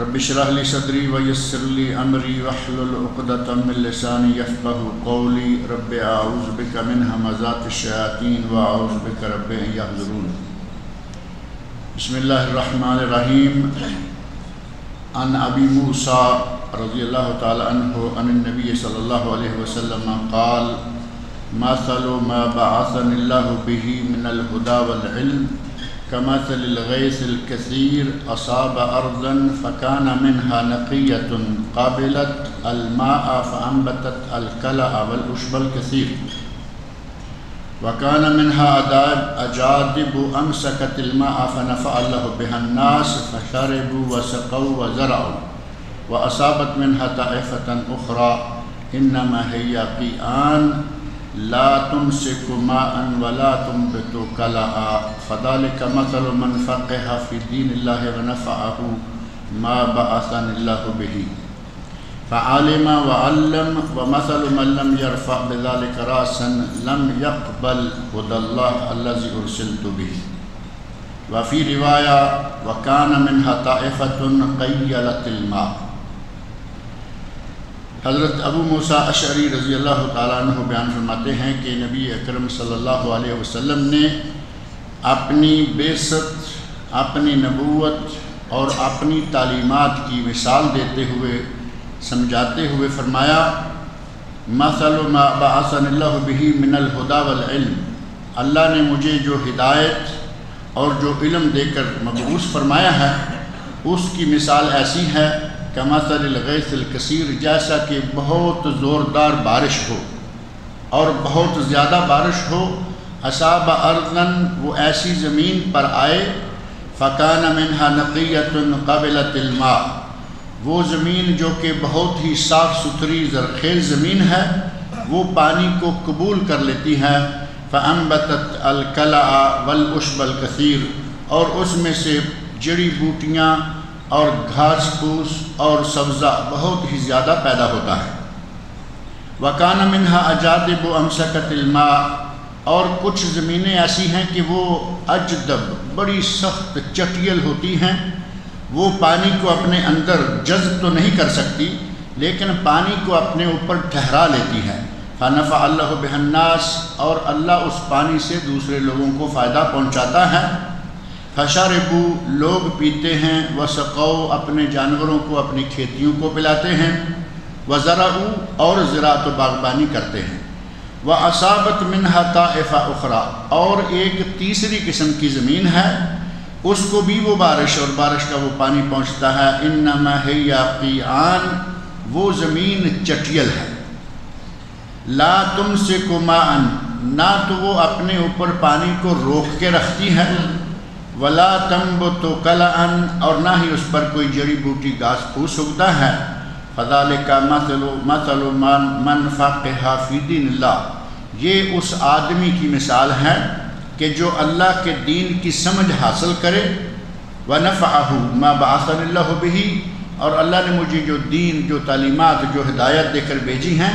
رب اشرح لي صدري ويسر لي أمري واحلل عقدة من لساني يفقهوا قولي رب أعوذ بك من همزات الشياطين وأعوذ بك رب أن يحضرون. بسم الله الرحمن الرحيم. عن أبي موسى رضي الله تعالى عنه عن النبي صلى الله عليه وسلم قال: مثل ما بعثني الله به من الهدى والعلم كمثل الغيث الكثير أصاب أرضا فكان منها نقية قابلت الماء فأنبتت الكلأ والعشب الكثير، وكان منها أجادب أمسكت الماء فنفع الله بها الناس فشربوا وسقوا وزرعوا، وأصابت منها طائفة أخرى إنما هي قيآن لا تمسك ماء ولا تنبت كلأ، فذلك مثل من فقه في دين الله ونفعه ما بعثني الله به فعلم وعلم، ومثل من لم يرفع بذلك رأسا لم يقبل هدى الله الذي أرسلت به. وفي رواية وكان منها طائفة قيلت الماء. حضرت ابو موسیٰ اشعری رضی اللہ تعالیٰ عنہ بیان فرماتے ہیں کہ نبی اکرم صلی اللہ علیہ وسلم نے اپنی بعثت، اپنی نبوت اور اپنی تعلیمات کی مثال دیتے ہوئے، سمجھاتے ہوئے فرمایا: مثل ما بعثنی اللہ بہ من الہدی والعلم، اللہ نے مجھے جو ہدایت اور جو علم دے کر مبعوث فرمایا ہے اس کی مثال ایسی ہے کمثل الغیث الکثیر، جیسا کہ بہت زوردار بارش ہو اور بہت زیادہ بارش ہو، اصاب ارضاً، وہ ایسی زمین پر آئے، فکان منہا نقیۃ قابلۃ الماء، وہ زمین جو کہ بہت ہی صاف ستھری زرخیز زمین ہے، وہ پانی کو قبول کر لیتی ہے، فانبتت الکلأ والعشب الکثیر، اور اس میں سے جڑی بوٹیاں اور گھاس پھوس اور سبزہ بہت ہی زیادہ پیدا ہوتا ہے. وَكَانَ مِنْهَا أَجَادِبُ أَمْسَكَتِ الْمَاءَ، اور کچھ زمینیں ایسی ہیں کہ وہ اجدب، بڑی سخت چٹیل ہوتی ہیں، وہ پانی کو اپنے اندر جذب تو نہیں کر سکتی لیکن پانی کو اپنے اوپر ٹھہرا لیتی ہے. فَنَفَعَ اللَّهُ بِهَا النَّاسِ، اور اللہ اس پانی سے دوسرے لوگوں کو فائدہ پہنچاتا ہے. فشربوا، لوگ پیتے ہیں، وسقوا، اپنے جانوروں کو، اپنی کھیتیوں کو پلاتے ہیں، وزرعوا، اور زراعت و باغبانی کرتے ہیں. واصابت منها طائفة اخرى، اور ایک تیسری قسم کی زمین ہے، اس کو بھی وہ بارش اور بارش کا وہ پانی پہنچتا ہے. انما هي قيعان، وہ زمین چٹیل ہے. لا تمسك ماء، نہ تو وہ اپنے اوپر پانی کو روک کے رکھتی ہے، ولا تنبت کلأ، اور نہ ہی اس پر کوئی جڑی بوٹی گھاس پھوس اگتا ہے. فذلک مثل من فقہ فی دین اللہ، یہ اس آدمی کی مثال ہے کہ جو اللہ کے دین کی سمجھ حاصل کرے. ونفعہ ما بعثنی اللہ بہ، اور اللہ نے مجھے جو دین، جو تعلیمات، جو ہدایت دے کر بھیجی ہیں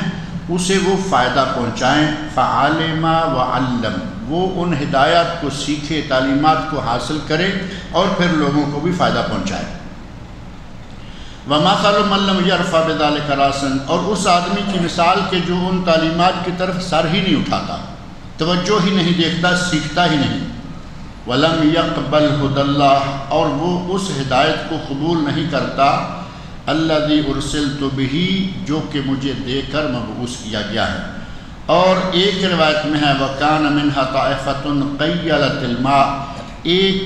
اسے وہ فائدہ پہنچائیں. فعلم وعلم، وہ ان ہدایات کو سیکھے، تعلیمات کو حاصل کرے اور پھر لوگوں کو بھی فائدہ پہنچائے. وَمَثَلُ مَن لَّمْ يَرْفَعْ بِذَلِكَ رَأْسًا، اور اس آدمی کی مثال کہ جو ان تعلیمات کی طرف سر ہی نہیں اٹھاتا، توجہ ہی نہیں دیکھتا، سیکھتا ہی نہیں. وَلَمْ يَقْبَلْ هُدَى اللَّهِ، اور وہ اس ہدایت کو قبول نہیں کرتا، الَّذِي أُرْسِلْتُ بِهِ، جو کہ مجھے دے کر مبعوث کیا گیا ہے. اور ایک روایت میں ہے وَكَانَ مِنْهَا طَائِفَةٌ قَيَّلَتِ الْمَاءَ، ایک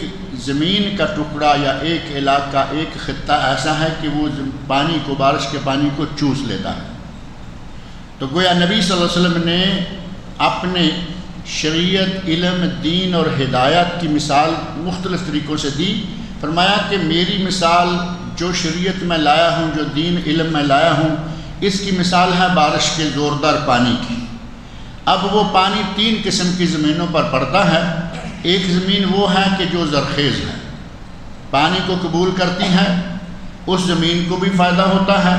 زمین کا ٹکڑا یا ایک علاقہ، ایک خطہ ایسا ہے کہ وہ پانی کو، بارش کے پانی کو چوس لیتا ہے. تو گویا نبی صلی اللہ علیہ وسلم نے اپنے شریعت، علم، دین اور ہدایت کی مثال مختلف طریقوں سے دی. فرمایا کہ میری مثال جو شریعت میں لایا ہوں، جو دین علم میں لایا ہوں، اس کی مثال ہے بارش کے زوردار پانی کی. اب وہ پانی تین قسم کی زمینوں پر پڑتا ہے. ایک زمین وہ ہے کہ جو زرخیز ہے، پانی کو قبول کرتی ہے، اس زمین کو بھی فائدہ ہوتا ہے،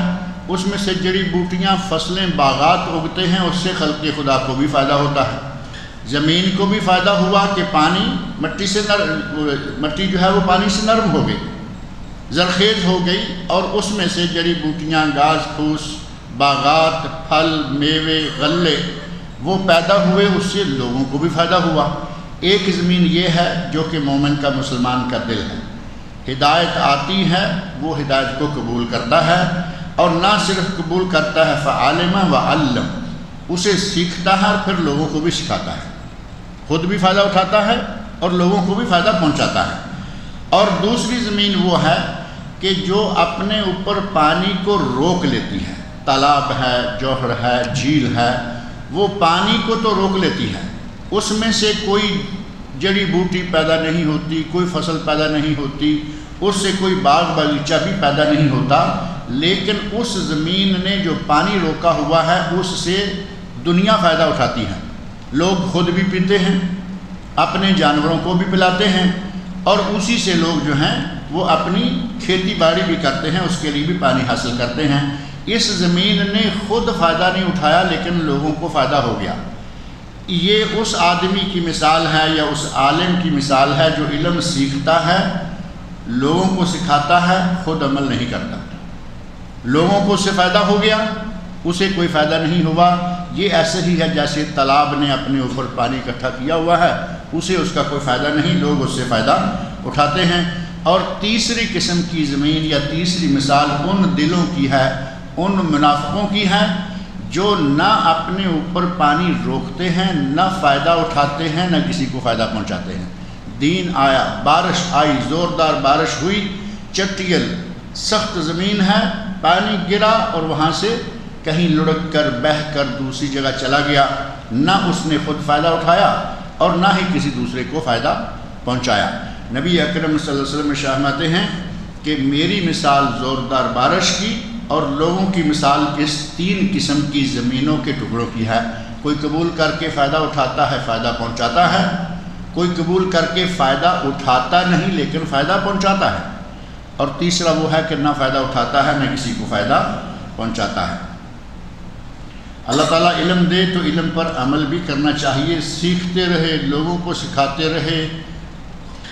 اس میں سے جڑی بوٹیاں، فصلیں، باغات اگتے ہیں، اس سے خلق خدا کو بھی فائدہ ہوتا ہے. زمین کو بھی فائدہ ہوا کہ پانی مٹی جو ہے وہ پانی سے نرم ہو گئی، زرخیز ہو گئی اور اس میں سے جڑی بوٹیاں، گھاس پھوس، باغات، پھل، میوے، غلے وہ پیدا ہوئے، اس سے لوگوں کو بھی فائدہ ہوا۔ ایک زمین یہ ہے جو کہ مومن کا، مسلمان کا دل ہے، ہدایت آتی ہے وہ ہدایت کو قبول کرتا ہے، اور نہ صرف قبول کرتا ہے فعالم وعلم، اسے سیکھتا ہے اور پھر لوگوں کو بھی سکھاتا ہے، خود بھی فائدہ اٹھاتا ہے اور لوگوں کو بھی فائدہ پہنچاتا ہے۔ اور دوسری زمین وہ ہے کہ جو اپنے اوپر پانی کو روک لیتی ہے، تالاب ہے، جوہر ہے، جھیل ہے، وہ پانی کو تو روک لیتی ہے، اس میں سے کوئی جڑی بوٹی پیدا نہیں ہوتی، کوئی فصل پیدا نہیں ہوتی، اس سے کوئی باغ باغیچہ بھی پیدا نہیں ہوتا، لیکن اس زمین نے جو پانی روکا ہوا ہے اس سے دنیا فائدہ اٹھاتی ہے، لوگ خود بھی پیتے ہیں، اپنے جانوروں کو بھی پلاتے ہیں، اور اسی سے لوگ جو ہیں وہ اپنی کھیتی باڑی بھی کرتے ہیں، اس کے لیے بھی پانی حاصل کرتے ہیں۔ اس زمین نے خود فائدہ نہیں اٹھایا لیکن لوگوں کو فائدہ ہو گیا۔ یہ اس آدمی کی مثال ہے یا اس عالم کی مثال ہے جو علم سیکھتا ہے، لوگوں کو سکھاتا ہے، خود عمل نہیں کرتا، لوگوں کو اس سے فائدہ ہو گیا، اسے کوئی فائدہ نہیں ہوا۔ یہ ایسے ہی ہے جیسے تالاب نے اپنے اوپر پانی اکٹھا کیا ہوا ہے، اسے اس کا کوئی فائدہ نہیں، لوگ اس سے فائدہ اٹھاتے ہیں۔ اور تیسری قسم کی زمین یا تیسری مثال ان دلوں کی ہے، ان منافقوں کی ہے جو نہ اپنے اوپر پانی روکتے ہیں، نہ فائدہ اٹھاتے ہیں، نہ کسی کو فائدہ پہنچاتے ہیں۔ دین آیا، بارش آئی، زوردار بارش ہوئی، چٹیل سخت زمین ہے، پانی گرا اور وہاں سے کہیں لڑک کر بہہ کر دوسری جگہ چلا گیا، نہ اس نے خود فائدہ اٹھایا اور نہ ہی کسی دوسرے کو فائدہ پہنچایا۔ نبی اکرم صلی اللہ علیہ وسلم فرماتے ہیں کہ میری مثال زوردار بارش کی اور لوگوں کی مثال اس تین قسم کی زمینوں کے ٹکڑوں کی ہے۔ کوئی قبول کر کے فائدہ اٹھاتا ہے، فائدہ پہنچاتا ہے، کوئی قبول کر کے فائدہ اٹھاتا نہیں لیکن فائدہ پہنچاتا ہے، اور تیسرا وہ ہے کہ نہ فائدہ اٹھاتا ہے نہ کسی کو فائدہ پہنچاتا ہے۔ اللہ تعالیٰ علم دے تو علم پر عمل بھی کرنا چاہیے، سیکھتے رہے، لوگوں کو سکھاتے رہے،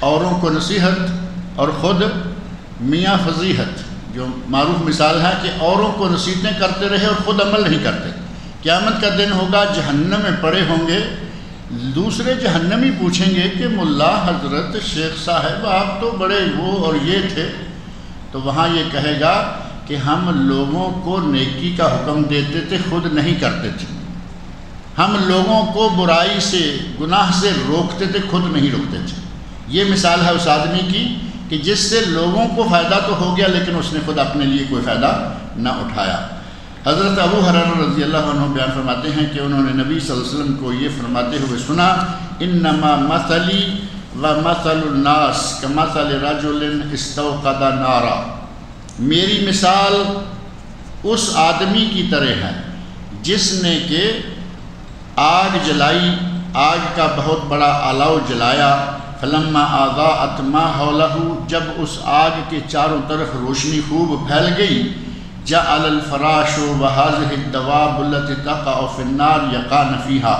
اوروں کو نصیحت، اور خود میاں فضیحت جو معروف مثال ہے کہ اوروں کو نصیحتیں کرتے رہے اور خود عمل نہیں کرتے۔ قیامت کا دن ہوگا، جہنم میں پڑے ہوں گے، دوسرے جہنمی پوچھیں گے کہ ملا حضرت، شیخ صاحب آپ تو بڑے وہ اور یہ تھے، تو وہاں یہ کہے گا کہ ہم لوگوں کو نیکی کا حکم دیتے تھے، خود نہیں کرتے تھے، ہم لوگوں کو برائی سے، گناہ سے روکتے تھے، خود نہیں روکتے تھے۔ یہ مثال ہے اس آدمی کی کہ جس سے لوگوں کو فائدہ تو ہو گیا لیکن اس نے خود اپنے لیے کوئی فائدہ نہ اٹھایا۔ حضرت ابو ہریرہ رضی اللہ عنہ بیان فرماتے ہیں کہ انہوں نے نبی صلی اللہ علیہ وسلم کو یہ فرماتے ہوئے سنا، انما مثلی ومثل الناس کمثل رجل استوقد نارا، میری مثال اس آدمی کی طرح ہے جس نے کہ آگ جلائی، آگ کا بہت بڑا الاؤ جلایا، فلما اضاءت ما حولہ، جب اس آگ کے چاروں طرف روشنی خوب پھیل گئی، جعل الفراش وهذه الدواب التي تقع في النار يقعن فيها،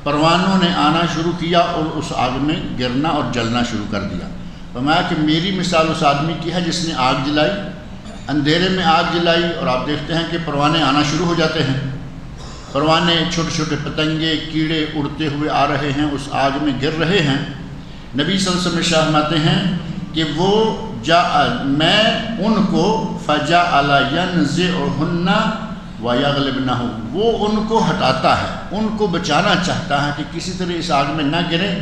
پروانوں نے آنا شروع کیا اور اس آگ میں گرنا اور جلنا شروع کر دیا۔ فرمایا کہ میری مثال اس آدمی کی ہے جس نے آگ جلائی، اندھیرے میں آگ جلائی، اور آپ دیکھتے ہیں کہ پروانے آنا شروع ہو جاتے ہیں، پروانے چھوٹے چھوٹے پتنگے کیڑے اڑتے ہوئے آ رہے ہیں، اس آگ میں گر رہے ہیں۔ نبی صلی اللہ علیہ وسلم فرماتے ہیں کہ وہ میں ان کو فجعل ينزعهن ويغلبنه، وہ ان کو ہٹاتا ہے، ان کو بچانا چاہتا ہے کہ کسی طرح اس آگ میں نہ گریں،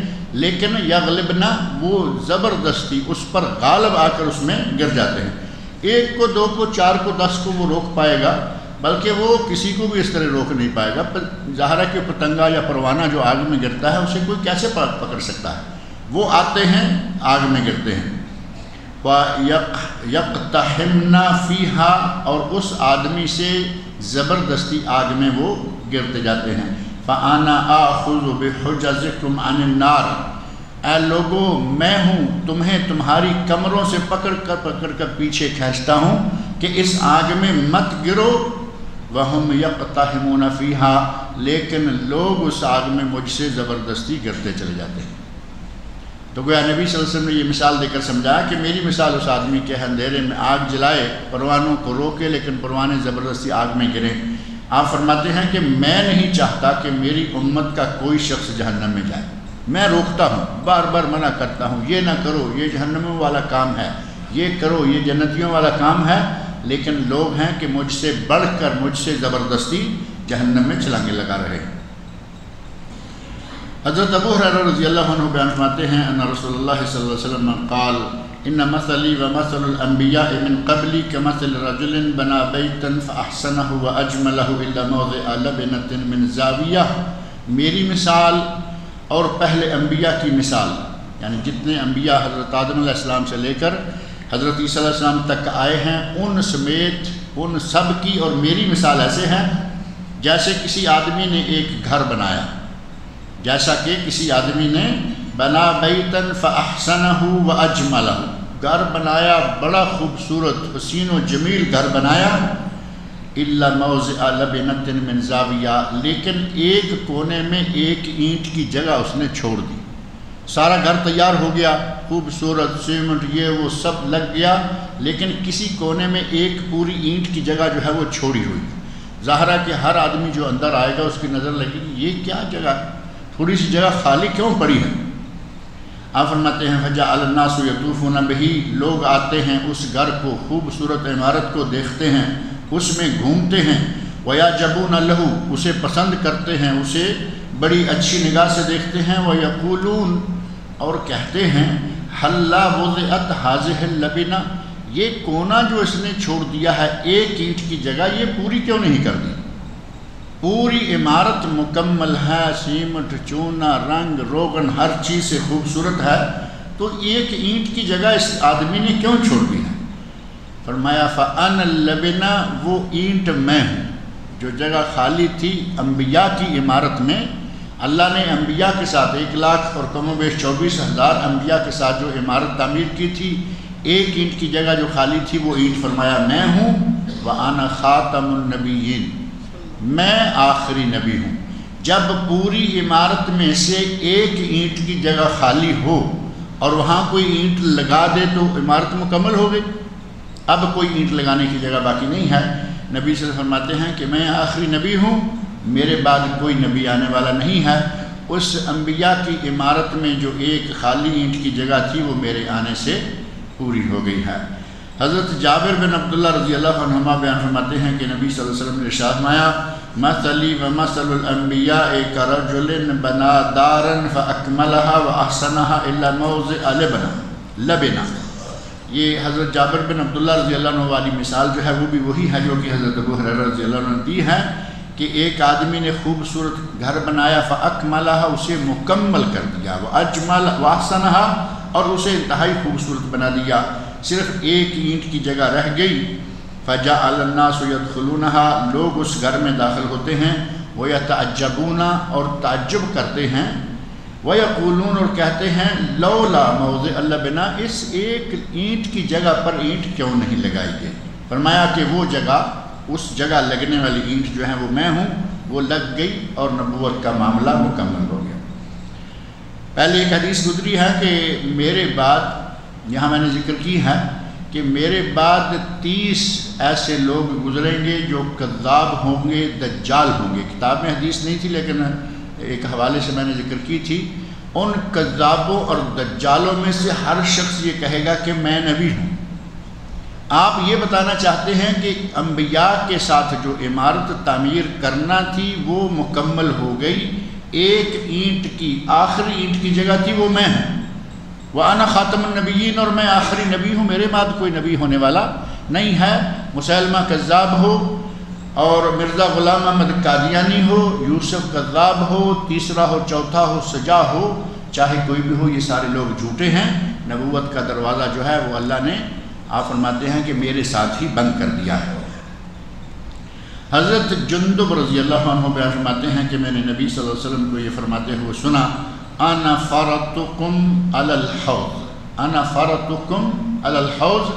لیکن یغلبنا، وہ زبردستی اس پر غالب آ کر اس میں گر جاتے ہیں۔ ایک کو، دو کو، چار کو، 10 کو وہ روک پائے گا، بلکہ وہ کسی کو بھی اس طرح روک نہیں پائے گا۔ ظاہر ہے کہ پتنگا یا پروانہ جو آگ میں گرتا ہے اسے کوئی کیسے پکڑ سکتا ہے؟ وہ آتے ہیں، آگ میں گرتے ہیں۔ وَيَقْتَحِمْنَا فِيهَا، اور اس آدمی سے زبردستی آگ میں وہ گرتے جاتے ہیں۔ فَأَنَا آخُذُ بِحُجَزِكُمْ عَنِ النَّارِ، اے لوگو میں ہوں تمہیں تمہاری کمروں سے پکڑ کر پیچھے کھینچتا ہوں کہ اس آگ میں مت گرو، وَهُمْ يَقْتَحِمُونَ فِيهَا، لیکن لوگ اس آگ میں مجھ سے زبردستی گرتے چلے جاتے ہیں۔ تو گویا نبی صلی اللہ علیہ وسلم نے یہ مثال دے کر سمجھایا کہ میری مثال اس آدمی کے اندھیرے میں آگ جلائے، پروانوں کو روکے لیکن پروانے زبردستی آگ میں گریں۔ آپ فرماتے ہیں کہ میں نہیں چاہتا کہ میری امت کا کوئی شخص جہنم میں جائے، میں روکتا ہوں، بار بار منع کرتا ہوں، یہ نہ کرو، یہ جہنموں والا کام ہے، یہ کرو، یہ جنتیوں والا کام ہے، لیکن لوگ ہیں کہ مجھ سے بڑھ کر مجھ سے زبردستی جہنم میں چھلانگے لگا رہے ہیں۔ حضرت ابو ہریرہ رضی اللہ عنہ بیان فرماتے ہیں ان رسول اللہ صلی اللہ علیہ وسلم قال ان مثلی ومثل الانبیاء من قبلی کمثل رجل بنا بیتا فاحسنہ واجملہ الا موضع لبنۃ من زاویہ، میری مثال اور پہلے انبیاء کی مثال، یعنی جتنے انبیاء حضرت آدم علیہ السلام سے لے کر حضرت عیسیٰ علیہ السلام تک آئے ہیں، ان سمیت ان سب کی اور میری مثال ایسے ہیں جیسے کسی آدمی نے ایک گھر بنایا، جیسا کہ کسی آدمی نے بنا بیتن فاحسنہ واجملہ، گھر بنایا، بڑا خوبصورت حسین و جمیل گھر بنایا، الا موضع لبنۃ من زاویہ، لیکن ایک کونے میں ایک اینٹ کی جگہ اس نے چھوڑ دی۔ سارا گھر تیار ہو گیا، خوبصورت سیمنٹ یہ وہ سب لگ گیا، لیکن کسی کونے میں ایک پوری اینٹ کی جگہ جو ہے وہ چھوڑی ہوئی۔ ظاہر ہے کہ ہر آدمی جو اندر آئے گا اس کی نظر لگے گی یہ کیا جگہ، تھوڑی سی جگہ خالی کیوں پڑی ہے؟ آپ فرماتے ہیں فجعل الناس یطوفون بہ، لوگ آتے ہیں اس گھر کو، خوبصورت عمارت کو دیکھتے ہیں، اس میں گھومتے ہیں، ویعجبون لہ، اسے پسند کرتے ہیں، اسے بڑی اچھی نگاہ سے دیکھتے ہیں، ویقولون، اور کہتے ہیں حلا وضعت ہذہ اللبنہ، یہ کونا جو اس نے چھوڑ دیا ہے ایک اینٹ کی جگہ، یہ پوری کیوں نہیں کر دی؟ پوری عمارت مکمل ہے، سیمنٹ، چونا، رنگ روغن ہر چیز سے خوبصورت ہے، تو ایک اینٹ کی جگہ اس آدمی نے کیوں چھوڑ دی ہے؟ فرمایا فَأَنَا اللَّبِنَا، وہ اینٹ میں ہوں۔ جو جگہ خالی تھی انبیاء کی عمارت میں، اللہ نے انبیاء کے ساتھ 1,00,000 اور کم و بیش 24,000 انبیاء کے ساتھ جو عمارت تعمیر کی تھی، ایک اینٹ کی جگہ جو خالی تھی وہ اینٹ فرمایا میں ہوں، وَأَنَا خَاتَمُ النَّبِيِّينَ، میں آخری نبی ہوں۔ جب پوری عمارت میں سے ایک اینٹ کی جگہ خالی ہو اور وہاں کوئی اینٹ لگا دے تو عمارت مکمل ہو گئی، اب کوئی اینٹ لگانے کی جگہ باقی نہیں ہے۔ نبی صلی اللہ علیہ وسلم فرماتے ہیں کہ میں آخری نبی ہوں، میرے بعد کوئی نبی آنے والا نہیں ہے۔ اس انبیاء کی عمارت میں جو ایک خالی اینٹ کی جگہ تھی وہ میرے آنے سے پوری ہو گئی ہے۔ حضرت جابر بن عبداللہ رضی اللہ عنہما بیان فرماتے ہیں کہ نبی صلی اللہ علیہ وسلم نے ارشاد فرمایا مثلی ومثل الانبیاء کرجل بنا دارا فاکملها واحسنها الا موضع لبنہ۔ یہ حضرت جابر بن عبداللہ رضی اللہ عنہ والی مثال جو ہے وہ بھی وہی ہے جو کہ حضرت ابو ہریرہ رضی اللہ عنہ نے دی ہے کہ ایک آدمی نے خوبصورت گھر بنایا، فاکملها، اسے مکمل کر دیا، واجمل واحسنها، اور اسے انتہائی خوبصورت بنا دیا، صرف ایک اینٹ کی جگہ رہ گئی۔ فجعل الناس يدخلونها، لوگ اس گھر میں داخل ہوتے ہیں، ويتعجبون، اور تعجب کرتے ہیں، ويقولون، اور کہتے ہیں لولا موضع اللبنہ، اس ایک اینٹ کی جگہ پر اینٹ کیوں نہیں لگائی گئی؟ فرمایا کہ وہ جگہ، اس جگہ لگنے والی اینٹ جو ہے وہ میں ہوں، وہ لگ گئی اور نبوت کا معاملہ مکمل ہو گیا۔ پہلے ایک حدیث گزری ہے کہ میرے بعد، یہاں میں نے ذکر کی ہے کہ میرے بعد 30 ایسے لوگ گزریں گے جو کذاب ہوں گے، دجال ہوں گے۔ کتاب میں حدیث نہیں تھی لیکن ایک حوالے سے میں نے ذکر کی تھی۔ ان کذابوں اور دجالوں میں سے ہر شخص یہ کہے گا کہ میں نبی ہوں۔ آپ یہ بتانا چاہتے ہیں کہ انبیاء کے ساتھ جو عمارت تعمیر کرنا تھی وہ مکمل ہو گئی، ایک اینٹ کی، آخری اینٹ کی جگہ تھی وہ میں ہوں، وَأَنَا خَاتَمُ النَّبِيِّينَ، اور میں آخری نبی ہوں، میرے بعد کوئی نبی ہونے والا نہیں ہے۔ مسیلمہ کذاب ہو اور مرزا غلام احمد قادیانی ہو، یوسف کذاب ہو، تیسرا ہو، چوتھا ہو، سجا ہو، چاہے کوئی بھی ہو، یہ سارے لوگ جھوٹے ہیں۔ نبوت کا دروازہ جو ہے وہ اللہ نے، آپ فرماتے ہیں کہ میرے ساتھ ہی بند کر دیا ہے۔ حضرت جندب رضی اللہ عنہ بیان فرماتے ہیں کہ میں نے نبی صلی اللہ علیہ وسلم کو یہ فرماتے ہوئے سنا، انا فرطکم علی الحوض، انا فرطکم علی الحوض،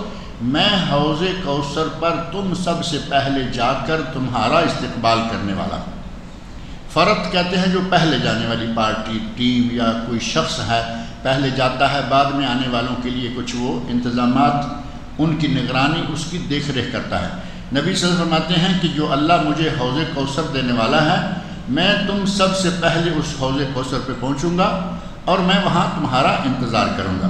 میں حوض کوثر پر تم سب سے پہلے جا کر تمہارا استقبال کرنے والا ہوں۔ فرد کہتے ہیں جو پہلے جانے والی پارٹی، ٹیم یا کوئی شخص ہے، پہلے جاتا ہے، بعد میں آنے والوں کے لیے کچھ وہ انتظامات، ان کی نگرانی، اس کی دیکھ ریکھ کرتا ہے۔ نبی صلی اللہ علیہ وسلم فرماتے ہیں کہ جو اللہ مجھے حوض کوثر دینے والا ہے، میں تم سب سے پہلے اس حوض کوثر پہ پہنچوں گا اور میں وہاں تمہارا انتظار کروں گا۔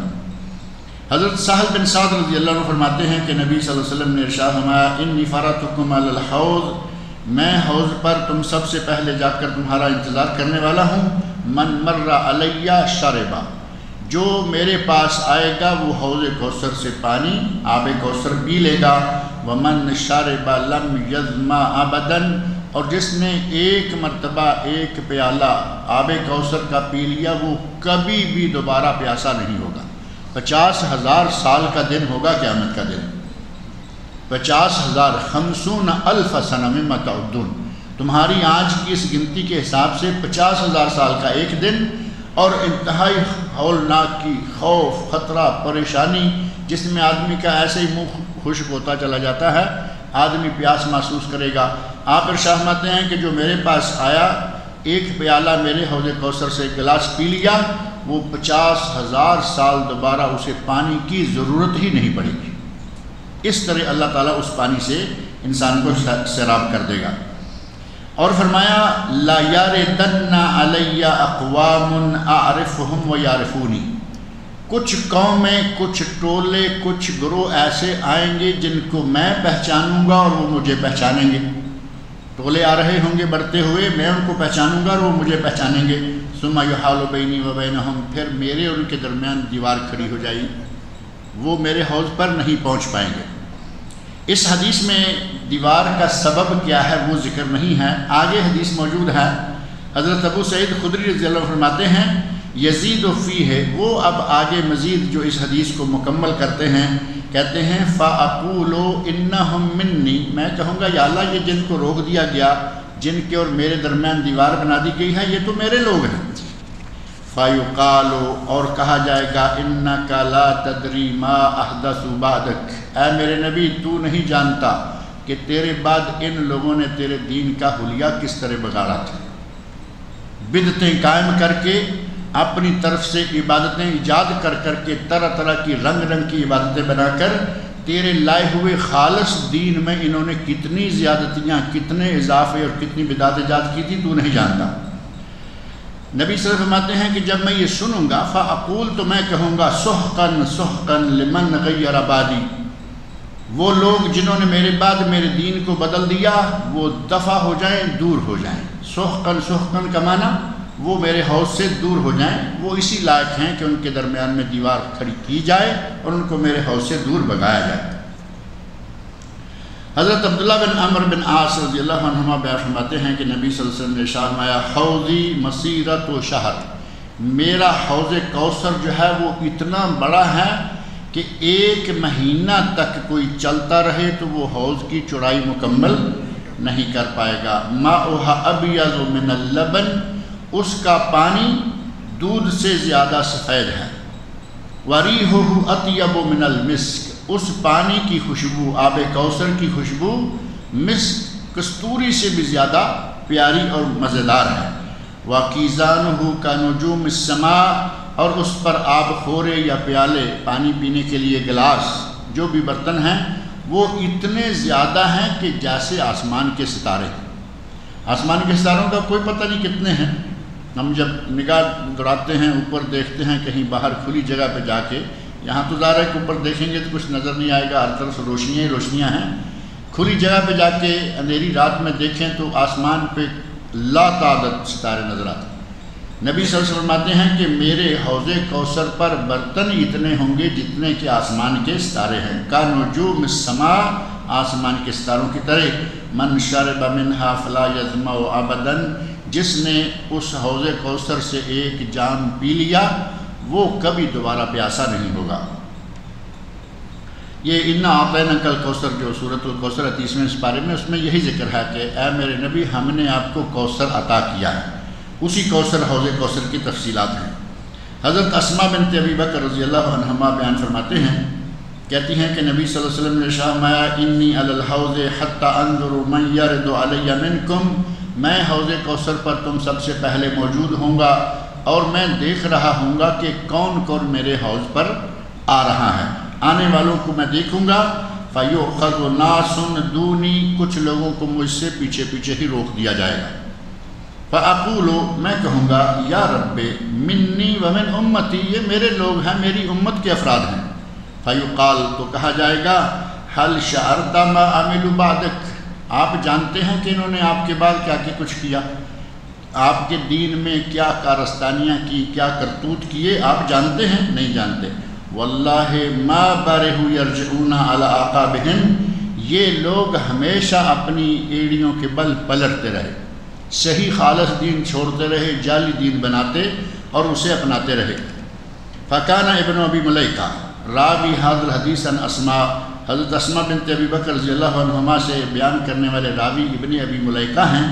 حضرت سہل بن سعد رضی اللہ عنہ فرماتے ہیں کہ نبی صلی اللہ علیہ وسلم نے ارشاد فرمایا، انی فرطکم علی الحوض، میں حوض پر تم سب سے پہلے جا کر تمہارا انتظار کرنے والا ہوں۔ من مر علی شربا، جو میرے پاس آئے گا وہ حوض کوثر سے پانی آب کوثر پی لے گا۔ ومن شرب لم یظمأ ابدا، اور جس نے ایک مرتبہ ایک پیالہ آب کوثر کا پی لیا وہ کبھی بھی دوبارہ پیاسا نہیں ہوگا۔ 50,000 سال کا دن ہوگا قیامت کا دن، 50,000 50,000 سنہ مما تعدون، تمہاری آج کی اس گنتی کے حساب سے 50,000 سال کا ایک دن، اور انتہائی ہولناک کی خوف، خطرہ، پریشانی، جس میں آدمی کا ایسے ہی منہ خشک ہوتا چلا جاتا ہے، آدمی پیاس محسوس کرے گا۔ آپ ارشاد فرماتے ہیں کہ جو میرے پاس آیا، ایک پیالہ میرے حوض کوثر سے ایک گلاس پی لیا، وہ 50,000 سال دوبارہ اسے پانی کی ضرورت ہی نہیں پڑے گی۔ اس طرح اللہ تعالیٰ اس پانی سے انسان کو سیراب کر دے گا۔ اور فرمایا، لا یاردن علی اقوام اعرفہم ویعرفونی، کچھ قومیں، کچھ ٹولے، کچھ گروہ ایسے آئیں گے جن کو میں پہچانوں گا اور وہ مجھے پہچانیں گے۔ ٹولے آ رہے ہوں گے بڑھتے ہوئے، میں ان کو پہچانوں گا اور وہ مجھے پہچانیں گے۔ ثم یحال بینی و بینہم، پھر میرے اور ان کے درمیان دیوار کھڑی ہو جائے گی، وہ میرے حوض پر نہیں پہنچ پائیں گے۔ اس حدیث میں دیوار کا سبب کیا ہے وہ ذکر نہیں ہے، آگے حدیث موجود ہے۔ حضرت ابو سعید خدری رضی اللہ عنہ فرماتے ہیں، یزید فیہ، وہ اب آگے مزید جو اس حدیث کو مکمل کرتے ہیں، کہتے ہیں فَأَقُولُ إِنَّهُمْ مِنِّي، میں کہوں گا یا اللہ یہ جن کو روک دیا گیا، جن کے اور میرے درمیان دیوار بنا دی گئی ہے، یہ تو میرے لوگ ہیں۔ فَيُقَالُ، اور کہا جائے گا، إِنَّكَ لَا تَدْرِي مَا أَحْدَثُ بَعْدَكَ، اے میرے نبی تو نہیں جانتا کہ تیرے بعد ان لوگوں نے تیرے دین کا حلیہ کس طرح بگاڑا تھا۔ بدعتیں قائم کر کے، اپنی طرف سے عبادتیں ایجاد کر کر کے، طرح طرح کی رنگ رنگ کی عبادتیں بنا کر تیرے لائے ہوئے خالص دین میں انہوں نے کتنی زیادتیاں، کتنے اضافے اور کتنی بدعت ایجاد کی تھی تو نہیں جانتا۔ نبی صلی اللہ علیہ وسلم فرماتے ہیں کہ جب میں یہ سنوں گا، فَأَقُول، تو میں کہوں گا، سُحْقًا سُحْقًا لِمَنْ غَيَّرَ بَعْدِي، وہ لوگ جنہوں نے میرے بعد میرے دین کو بدل دیا وہ دفع ہو جائیں، دور ہو جائیں۔ سُحْقًا سُحْقًا کا معنی وہ میرے حوض سے دور ہو جائیں، وہ اسی لائق ہیں کہ ان کے درمیان میں دیوار کھڑی کی جائے اور ان کو میرے حوض سے دور بھگایا جائے۔ حضرت عبداللہ بن عمرو بن عاص رضی اللہ عنہما بیان فرماتے ہیں کہ نبی صلی اللہ علیہ وسلم نے ارشاد فرمایا، حوضی مسیرت و شہر، میرا حوض کوثر جو ہے وہ اتنا بڑا ہے کہ 1 مہینہ تک کوئی چلتا رہے تو وہ حوض کی چوڑائی مکمل نہیں کر پائے گا۔ ماؤھا ابیض من اللبن، اس کا پانی دودھ سے زیادہ سفید ہے۔ وریحہ اطیب من المسک، اس پانی کی خوشبو، آب کوثر کی خوشبو مسک، کستوری سے بھی زیادہ پیاری اور مزیدار ہے۔ وَقِیزَانُهُ كَنُجُومِ السَّمَاءِ، اور اس پر آب خورے یا پیالے، پانی پینے کے لیے گلاس، جو بھی برتن ہیں وہ اتنے زیادہ ہیں کہ جیسے آسمان کے ستارے۔ آسمان کے ستاروں کا کوئی پتہ نہیں کتنے ہیں، ہم جب نگاہ دوڑاتے ہیں اوپر دیکھتے ہیں کہیں باہر کھلی جگہ پہ جا کے، یہاں تو ظاہر ہے کہ اوپر دیکھیں گے تو کچھ نظر نہیں آئے گا، ہر طرف روشنیاں ہی روشنیاں ہیں۔ کھلی جگہ پہ جا کے اندھیری رات میں دیکھیں تو آسمان پہ لا تعداد ستارے نظر آتے ہیں۔ نبی صلی اللہ علیہ وسلم فرماتے ہیں کہ میرے حوض کوثر پر برتن اتنے ہوں گے جتنے کہ آسمان کے ستارے ہیں۔ کَنُجُومِ السَّمَاءِ، آسمان کے ستاروں کی طرح۔ مَنْ شَرِبَ مِنْهَا فَلَا يَظْمَأُ أَبَدًا، جس نے اس حوض کوثر سے ایک جام پی لیا وہ کبھی دوبارہ پیاسا نہیں ہوگا۔ یہ اِنَّا أَعْطَيْنَاكَ الْكَوْثَرَ جو سورۃ الکوثر 30ویں سپارے میں، اس میں یہی ذکر ہے کہ اے میرے نبی ہم نے آپ کو کوثر عطا کیا ہے، اسی کوثر حوض کوثر کی تفصیلات ہیں۔ حضرت اسماء بنت ابی بکر رضی اللہ عنہما بیان فرماتے ہیں، کہتی ہیں کہ نبی صلی اللہ علیہ وسلم نے ارشاد فرمایا، انی علی الحوض حتی انظر من یرد علی منکم، میں حوض کوثر پر تم سب سے پہلے موجود ہوں گا اور میں دیکھ رہا ہوں گا کہ کون کون میرے حوض پر آ رہا ہے، آنے والوں کو میں دیکھوں گا۔ فَيُؤْخَذُ نَاسٌ دُونِي، کچھ لوگوں کو مجھ سے پیچھے پیچھے ہی روک دیا جائے گا۔ فَأَقُولُ، میں کہوں گا یا رب مِنِّي وَمِنْ أُمَّتِي، یہ میرے لوگ ہیں، میری امت کے افراد ہیں۔ فَيُقَال، تو کہا جائے گا هَلْ شَعَرْتَ مَا عَمِلُوا بَعْدَكَ، آپ جانتے ہیں کہ انہوں نے آپ کے بعد کیا کچھ کیا، آپ کے دین میں کیا کارستانیاں کی، کیا کرتوت کیے، آپ جانتے ہیں؟ نہیں جانتے۔ واللہ ما بَرِحُوا يَرْجِعُونَ عَلَىٰ أَعْقَابِهِمْ، یہ لوگ ہمیشہ اپنی ایڑیوں کے بل پلٹتے رہے، صحیح خالص دین چھوڑتے رہے، جعلی دین بناتے اور اسے اپناتے رہے۔ فَكَانَ ابن ابی ملیکہ راوی هذا الحدیث عن اسماء، حضرت اسماء بنت ابی بکر رضی اللہ عنہما سے بیان کرنے والے راوی ابن ابی ملیکہ ہیں،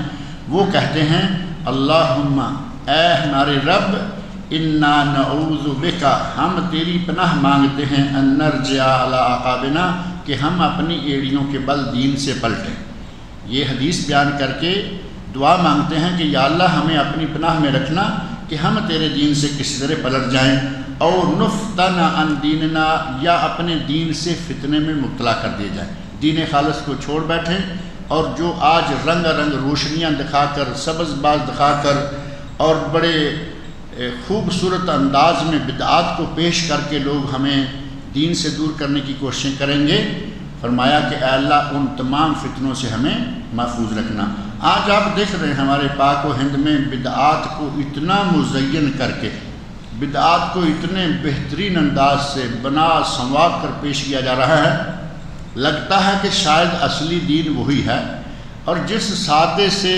وہ کہتے ہیں اللہم، اے ہمارے رب، انا نعوذ بکا، ہم تیری پناہ مانگتے ہیں، ان نرجع علی اعقابنا، کہ ہم اپنی ایڑیوں کے بل دین سے پلٹیں۔ یہ حدیث بیان کر کے دعا مانگتے ہیں کہ یا اللہ ہمیں اپنی پناہ میں رکھنا کہ ہم تیرے دین سے کسی طرح پلٹ جائیں، اور نفتن عن دیننا، یا اپنے دین سے فتنے میں مبتلا کر دیے جائیں، دین خالص کو چھوڑ بیٹھیں، اور جو آج رنگ رنگ روشنیاں دکھا کر، سبز باز دکھا کر اور بڑے خوبصورت انداز میں بدعات کو پیش کر کے لوگ ہمیں دین سے دور کرنے کی کوششیں کریں گے، فرمایا کہ اے اللہ ان تمام فتنوں سے ہمیں محفوظ رکھنا۔ آج آپ دیکھ رہے ہیں ہمارے پاک و ہند میں بدعات کو اتنا مزین کر کے، بدعات کو اتنے بہترین انداز سے بنا سنوار کر پیش کیا جا رہا ہے، لگتا ہے کہ شاید اصلی دین وہی ہے، اور جس سادے سے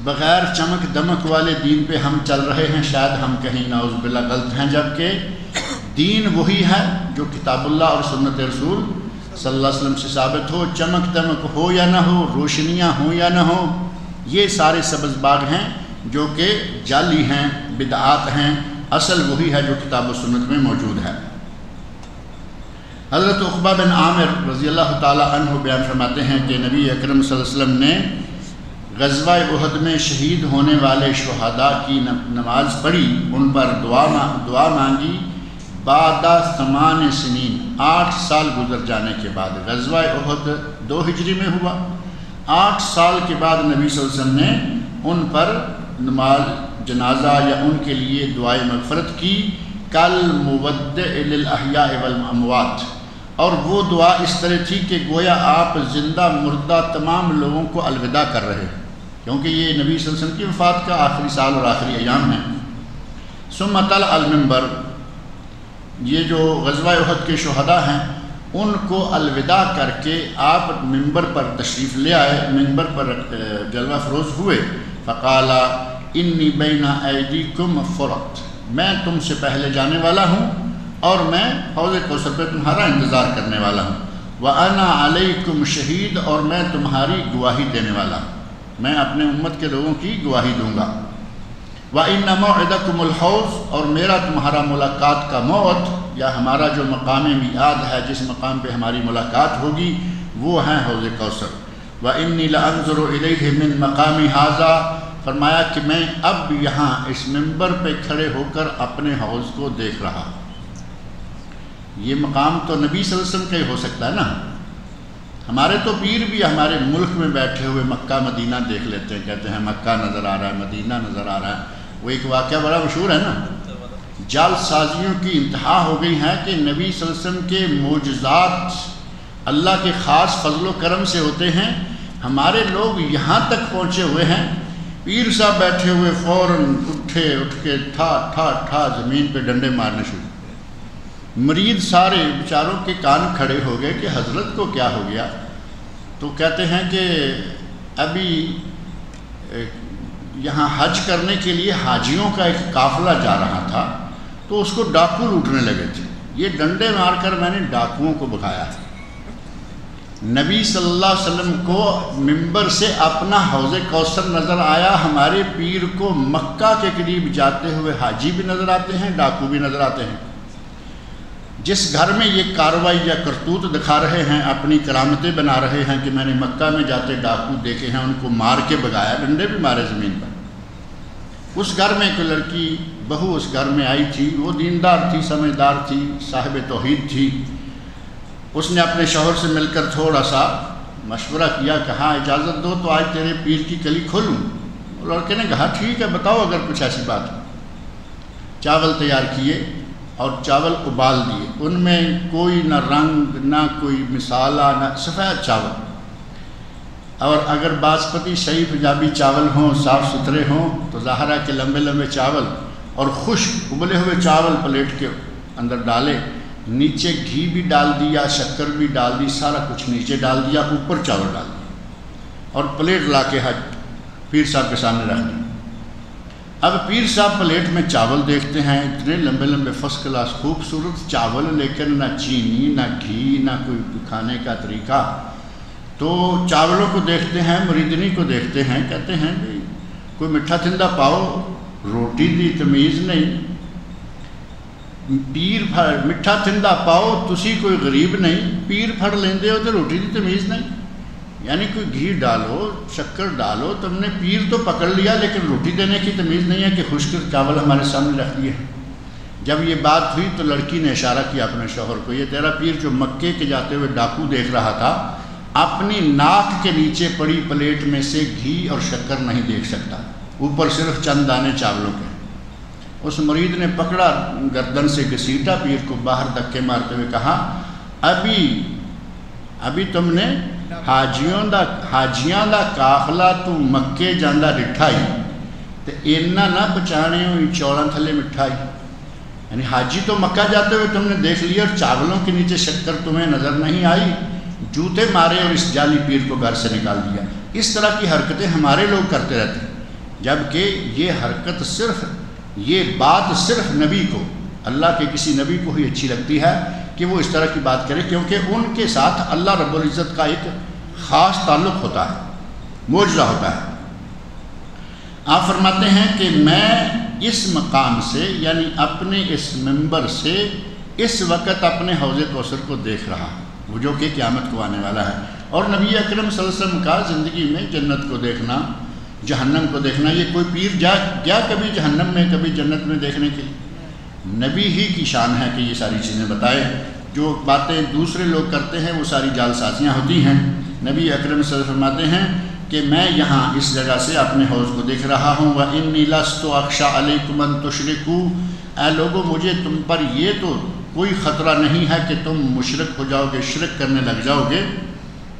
بغیر چمک دمک والے دین پہ ہم چل رہے ہیں، شاید ہم کہیں نعوذ باللہ غلط ہیں، جبکہ دین وہی ہے جو کتاب اللہ اور سنت رسول صلی اللہ علیہ وسلم سے ثابت ہو، چمک دمک ہو یا نہ ہو، روشنیاں ہوں یا نہ ہوں، یہ سارے سبز باغ ہیں جو کہ جعلی ہیں، بدعات ہیں، اصل وہی ہے جو کتاب و سنت میں موجود ہے۔ حضرت عقبہ بن عامر رضی اللہ تعالی عنہ بیان فرماتے ہیں کہ نبی اکرم صلی اللہ علیہ وسلم نے غزوہ احد میں شہید ہونے والے شہداء کی نماز پڑھی، ان پر دعا مانگی، بعد 8 سنین، 8 سال گزر جانے کے بعد۔ غزوہ احد 2 ہجری میں ہوا، 8 سال کے بعد نبی صلی اللہ علیہ وسلم نے ان پر نماز جنازہ یا ان کے لیے دعائے مغفرت کی، کل مودع للاحیاء والاموات، اور وہ دعا اس طرح تھی کہ گویا آپ زندہ مردہ تمام لوگوں کو الوداع کر رہے ہیں، کیونکہ یہ نبی صلی اللہ علیہ وسلم کی وفات کا آخری سال اور آخری ایام ہے۔ ثم طلع المنبر، یہ جو غزوہ احد کے شہداء ہیں ان کو الوداع کر کے آپ منبر پر تشریف لے آئے، منبر پر جلوہ فروز ہوئے۔ فقال انی بین ایدیکم فرط، میں تم سے پہلے جانے والا ہوں اور میں حوض کوثر پہ تمہارا انتظار کرنے والا ہوں، وَأَنَا عَلَيْكُمْ شہید، اور میں تمہاری گواہی دینے والا ہوں، میں اپنے امت کے لوگوں کی گواہی دوں گا۔ وَإِنَّ مَوْعِدَكُمُ الْحَوْض، اور میرا تمہارا ملاقات کا موعد یا ہمارا جو مقام میعاد ہے، جس مقام پہ ہماری ملاقات ہوگی، وہ ہے حوض کوثر۔ وَإِنِّي لَأَنظُرُ إِلَيْهِ مِن مَقَامِ هَذَا، فرمایا کہ میں اب یہاں اس منبر پہ کھڑے ہو کر اپنے حوض کو دیکھ رہا۔ یہ مقام تو نبی صلی اللہ علیہ وسلم کا ہی ہو سکتا ہے نا، ہمارے تو پیر بھی ہمارے ملک میں بیٹھے ہوئے مکہ مدینہ دیکھ لیتے ہیں، کہتے ہیں مکہ نظر آ رہا ہے، مدینہ نظر آ رہا ہے۔ وہ ایک واقعہ بڑا مشہور ہے نا، جال سازیوں کی انتہا ہو گئی ہے کہ نبی صلی اللہ علیہ وسلم کے معجزات اللہ کے خاص فضل و کرم سے ہوتے ہیں، ہمارے لوگ یہاں تک پہنچے ہوئے ہیں، پیر صاحب بیٹھے ہوئے فوراً اٹھ کے ٹھا ٹھا ٹھا زمین پہ ڈنڈے مارنے شروع، مرید سارے بیچاروں کے کان کھڑے ہو گئے کہ حضرت کو کیا ہو گیا؟ تو کہتے ہیں کہ ابھی یہاں حج کرنے کے لیے حاجیوں کا ایک قافلہ جا رہا تھا، تو اس کو ڈاکو لوٹنے لگے تھے، یہ ڈنڈے مار کر میں نے ڈاکوؤں کو بھگایا۔ نبی صلی اللہ علیہ وسلم کو منبر سے اپنا حوض کوثر نظر آیا، ہمارے پیر کو مکہ کے قریب جاتے ہوئے حاجی بھی نظر آتے ہیں، ڈاکو بھی نظر آتے ہیں۔ جس گھر میں یہ کارروائی یا کرتوت دکھا رہے ہیں، اپنی کرامتیں بنا رہے ہیں کہ میں نے مکہ میں جاتے ڈاکو دیکھے ہیں، ان کو مار کے بگایا، ڈنڈے بھی مارے زمین پر، اس گھر میں ایک لڑکی بہو اس گھر میں آئی تھی، وہ دیندار تھی، سمجھدار تھی، صاحب توحید تھی، اس نے اپنے شوہر سے مل کر تھوڑا سا مشورہ کیا، کہا اجازت دو تو آج تیرے پیر کی کلی کھولوں۔ لڑکے نے کہا ٹھیک ہے، بتاؤ اگر کچھ ایسی بات ہو۔ چاول تیار کیے اور چاول ابال دیے، ان میں کوئی نہ رنگ نہ کوئی مسالہ نہ، سفید چاول، اور اگر باسمتی صحیح پنجابی چاول ہوں، صاف ستھرے ہوں تو ظاہر ہے کہ لمبے لمبے چاول اور خشک ابلے ہوئے چاول پلیٹ کے اندر ڈالے، نیچے گھی بھی ڈال دیا، شکر بھی ڈال دی، سارا کچھ نیچے ڈال دیا، اوپر چاول ڈال دیا اور پلیٹ لا کے پیر صاحب کے سامنے رکھ دی۔ اب پیر صاحب پلیٹ میں چاول دیکھتے ہیں، اتنے لمبے لمبے فرسٹ کلاس خوبصورت چاول، لیکن نہ چینی نہ گھی نہ کوئی کھانے کا طریقہ، تو چاولوں کو دیکھتے ہیں، مریدنی کو دیکھتے ہیں، کہتے ہیں بھی کوئی میٹھا تھندا پاؤ، روٹی دی تمیز نہیں، پیر پھڑ میٹھا تھندا پاؤ، تسی کوئی غریب نہیں، پیر پھڑ لیندے ہو تو روٹی دی تمیز نہیں، یعنی کوئی گھی ڈالو، شکر ڈالو، تم نے پیر تو پکڑ لیا لیکن روٹی دینے کی تمیز نہیں ہے کہ خشک چاول ہمارے سامنے رکھ دیے۔ جب یہ بات ہوئی تو لڑکی نے اشارہ کیا اپنے شوہر کو، یہ تیرا پیر جو مکے کے جاتے ہوئے ڈاکو دیکھ رہا تھا، اپنی ناک کے نیچے پڑی پلیٹ میں سے گھی اور شکر نہیں دیکھ سکتا، اوپر صرف چند دانے چاولوں کے۔ اس مرید نے پکڑا، گردن سے گھسیٹا پیر کو، باہر دھکے مارتے ہوئے کہا ابھی تم نے حاجیاں دا قافلہ تو مکے جاندہ ڈٹھائی تے اینا نہ بچانے ہوئی چوڑاں تھلے مٹھائی، یعنی حاجی تو مکہ جاتے ہوئے تم نے دیکھ لیا اور چاولوں کے نیچے شکر تمہیں نظر نہیں آئی، جوتے مارے اور اس جعلی پیر کو گھر سے نکال دیا۔ اس طرح کی حرکتیں ہمارے لوگ کرتے رہتے ہیں، جبکہ یہ حرکت صرف، یہ بات صرف نبی کو، اللہ کے کسی نبی کو ہی اچھی لگتی ہے کہ وہ اس طرح کی بات کرے، کیونکہ ان کے ساتھ اللہ رب العزت کا ایک خاص تعلق ہوتا ہے، معجزہ ہوتا ہے۔ آپ فرماتے ہیں کہ میں اس مقام سے، یعنی اپنے اس منبر سے اس وقت اپنے حوض کوثر کو دیکھ رہا ہوں، وہ جو کہ قیامت کو آنے والا ہے، اور نبی اکرم صلی اللہ علیہ وسلم کا زندگی میں جنت کو دیکھنا، جہنم کو دیکھنا، یہ کوئی پیر گیا کبھی جہنم میں کبھی جنت میں دیکھنے کے لیے؟ نبی ہی کی شان ہے کہ یہ ساری چیزیں بتائے، جو باتیں دوسرے لوگ کرتے ہیں وہ ساری جال سازیاں ہوتی ہیں۔ نبی اکرم صلی اللہ علیہ وسلم فرماتے ہیں کہ میں یہاں اس جگہ سے اپنے حوض کو دیکھ رہا ہوں، وَإِنِّي لَسْتُ أَخْشَىٰ عَلَيْكُمْ أَن تُشْرِكُوا، اے لوگوں مجھے تم پر یہ تو کوئی خطرہ نہیں ہے کہ تم مشرک ہو جاؤ گے، شرک کرنے لگ جاؤ گے،